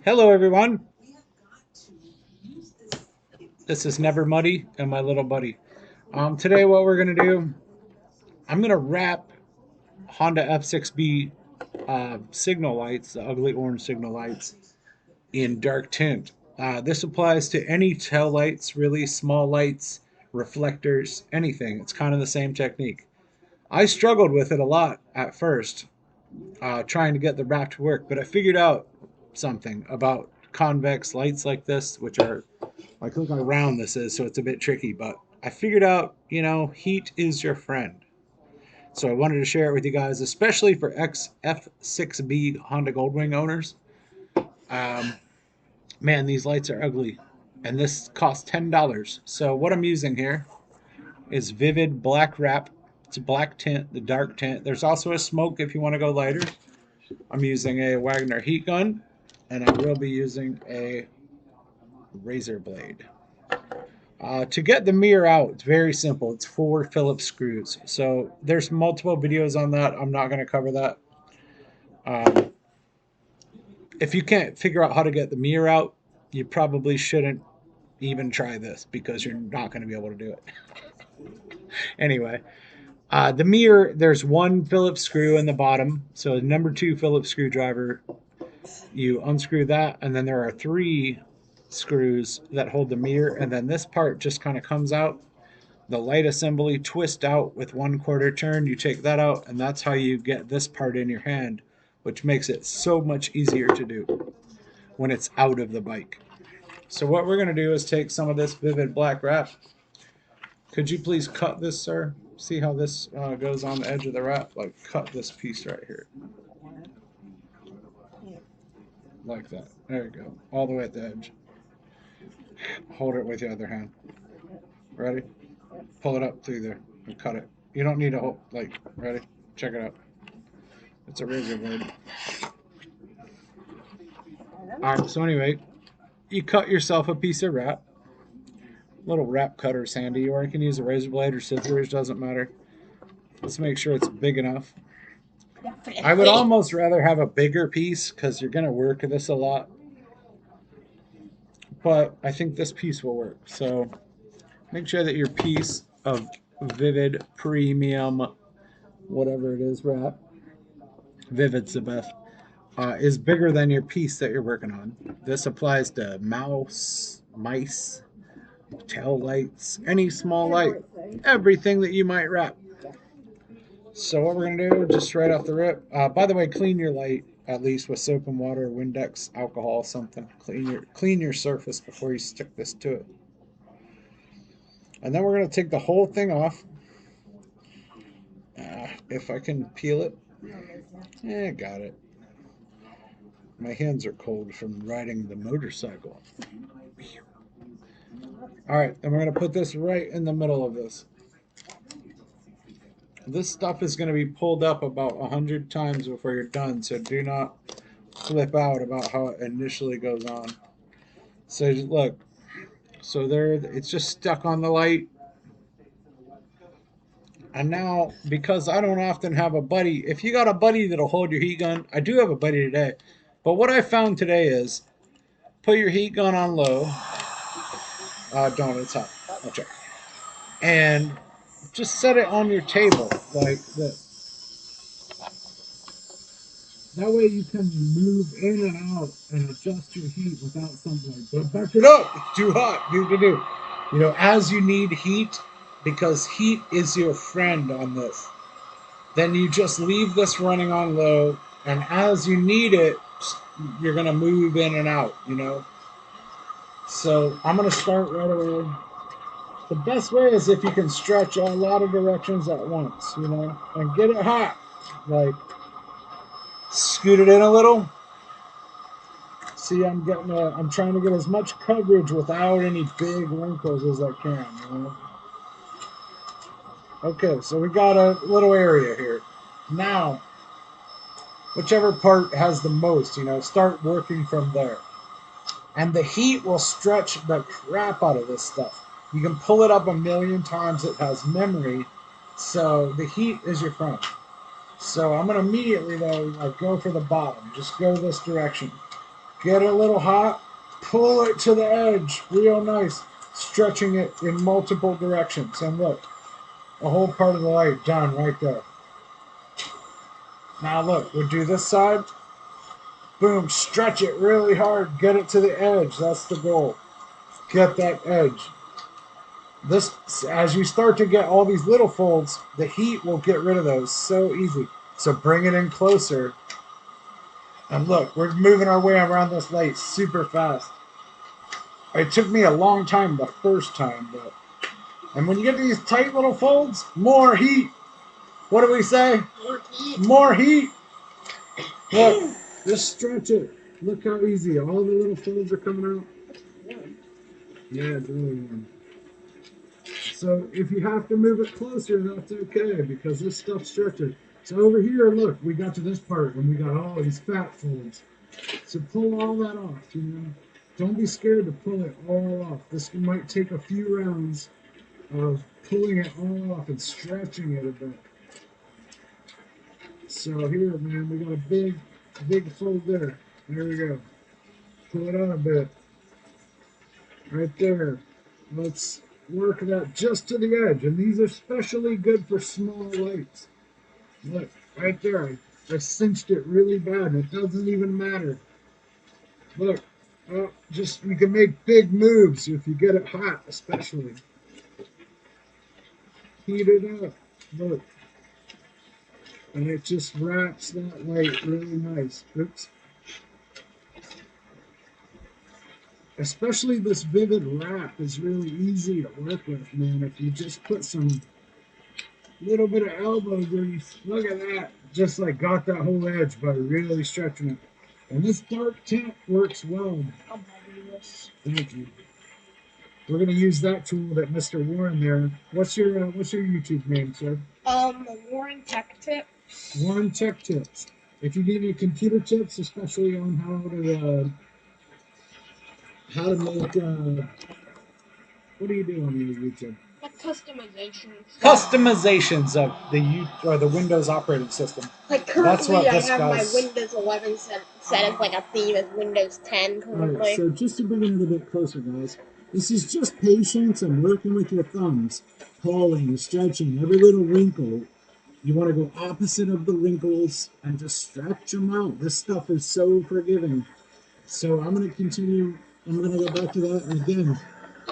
Hello, everyone. This is Never Muddy and my little buddy. Today, what we're gonna do, I'm gonna wrap Honda F6B signal lights, the ugly orange signal lights, in dark tint. This applies to any tail lights, really small lights, reflectors, anything. It's kind of the same technique. I struggled with it a lot at first, trying to get the wrap to work, but I figured out something about convex lights like this, which are like, look how round this is, so it's a bit tricky, but I figured out, heat is your friend. So I wanted to share it with you guys, especially for F6B Honda Goldwing owners. Um, Man, these lights are ugly, and this costs $10. So what I'm using here is Vivid Black Wrap. It's a black tint, the dark tint. There's also a smoke if you want to go lighter. I'm using a Wagner heat gun, and I will be using a razor blade. To get the mirror out, it's very simple. It's 4 Phillips screws. So there's multiple videos on that. I'm not going to cover that. Um, if you can't figure out how to get the mirror out, you probably shouldn't even try this because you're not going to be able to do it. Anyway, the mirror, there's 1 Phillips screw in the bottom. So number 2 Phillips screwdriver, you unscrew that, and then there are 3 screws that hold the mirror, and then this part just kind of comes out. The light assembly twist out with 1/4 turn. You take that out, and that's how you get this part in your hand, which makes it so much easier to do when it's out of the bike. So what we're going to do is take some of this Vivid Black Wrap. Could you please cut this, sir? See how this goes on the edge of the wrap? Like, cut this piece right here. Like that. There you go. All the way at the edge. Hold it with your other hand. Ready? Pull it up through there and cut it. You don't need to hold, like, ready? Check it out. It's a razor blade. Alright, so anyway, you cut yourself a piece of wrap. Little wrap cutter's handy, or you can use a razor blade or scissors, doesn't matter. Let's make sure it's big enough. I would almost rather have a bigger piece because you're going to work this a lot. But I think this piece will work. So make sure that your piece of Vivid Premium, whatever it is, wrap, Vivid's the best, is bigger than your piece that you're working on. This applies to mice, tail lights, any small light, everything that you might wrap. So what we're gonna do, just right off the rip. By the way, clean your light at least with soap and water, Windex, alcohol, something. Clean your surface before you stick this to it. And then we're gonna take the whole thing off. If I can peel it, got it. My hands are cold from riding the motorcycle. All right, and we're gonna put this right in the middle of this. This stuff is going to be pulled up about 100 times before you're done, so do not flip out about how it initially goes on. So look, so there, it's just stuck on the light. And now, because I don't often have a buddy, if you got a buddy that'll hold your heat gun, I do have a buddy today. But what I found today is put your heat gun on low. Don't, it's hot. Okay. And just set it on your table like this. That way you can move in and out and adjust your heat without something like, don't back it up. It's too hot. Do. As you need heat, because heat is your friend on this, then you just leave this running on low, and as you need it, you're going to move in and out. So I'm going to start right away. The best way is if you can stretch a lot of directions at once, and get it hot. Like, scoot it in a little. See, I'm trying to get as much coverage without any big wrinkles as I can. Okay, so we got a little area here. Now, whichever part has the most, start working from there. And the heat will stretch the crap out of this stuff. You can pull it up a million times. It has memory. So the heat is your friend. So I'm gonna immediately though like go for the bottom. Just go this direction. Get it a little hot, pull it to the edge, real nice, stretching it in multiple directions. And look, a whole part of the light done right there. Now look, we'll do this side. Boom, stretch it really hard, get it to the edge. That's the goal. Get that edge. This, as you start to get all these little folds, the heat will get rid of those so easy. So bring it in closer. And look, we're moving our way around this light super fast. It took me a long time the first time, but and when you get these tight little folds, more heat. What do we say? More heat. More heat. Look, just stretch it. Look how easy. All the little folds are coming out. Yeah, it's really warm. So if you have to move it closer, that's okay because this stuff stretches. So over here, look, we got to this part and we got all these fat folds. So pull all that off, you know. Don't be scared to pull it all off. This might take a few rounds of pulling it all off and stretching it a bit. So here, man, we got a big fold there. There we go. Pull it on a bit. Right there. Let's work that just to the edge. And these are especially good for small lights. Look, right there. I cinched it really bad. It doesn't even matter. Look, just you can make big moves if you get it hot, especially. Heat it up. Look. And it just wraps that light really nice. Oops. Especially this vivid wrap is really easy to work with, man. If you just put some little bit of elbow grease, look at that. Just like got that whole edge by really stretching it. And this dark tint works well. I'll buy this. Thank you. We're gonna use that tool that Mr. Warren there. What's your YouTube name, sir? Warren Tech Tips. Warren Tech Tips. If you need any computer tips, especially on how to make what do you do on your YouTube? Like customizations. Customizations of the Windows operating system. Like That's what currently, I this have my guy's. Windows 11 set as like a theme as Windows 10 currently. Alright, so just to bring it a little bit closer, guys, this is just patience and working with your thumbs, pulling, stretching, every little wrinkle. You want to go opposite of the wrinkles and just stretch them out. This stuff is so forgiving. So I'm going to continue. I'm going to go back to that. And again,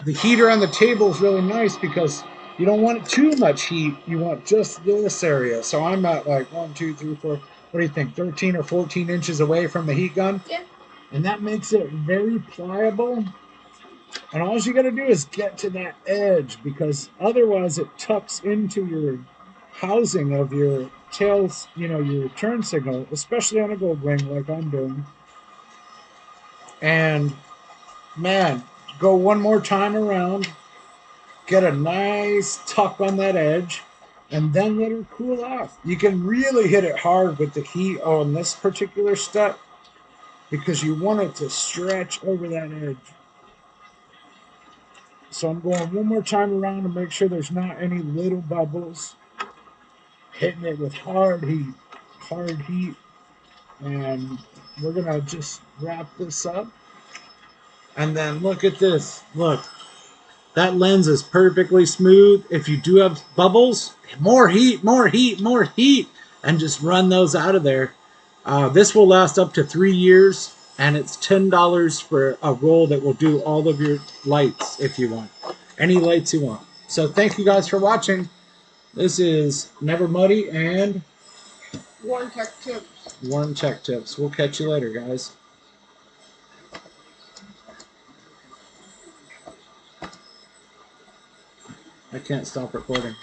the heater on the table is really nice because you don't want too much heat. You want just this area. So I'm at like 1, 2, 3, 4. What do you think? 13 or 14 inches away from the heat gun? Yeah. And that makes it very pliable. And all you got to do is get to that edge because otherwise it tucks into your housing of your tails, your turn signal, especially on a gold ring like I'm doing. And man, go one more time around, get a nice tuck on that edge, and then let her cool off. You can really hit it hard with the heat on this particular step because you want it to stretch over that edge. So I'm going one more time around to make sure there's not any little bubbles. Hitting it with hard heat, and we're gonna just wrap this up. And then look at this. Look, that lens is perfectly smooth. If you do have bubbles, more heat, and just run those out of there. This will last up to 3 years, and it's $10 for a roll that will do all of your lights if you want. Any lights you want. So thank you guys for watching. This is Never Muddy and Warren Tech Tips. Warren Tech Tips. We'll catch you later, guys. I can't stop recording.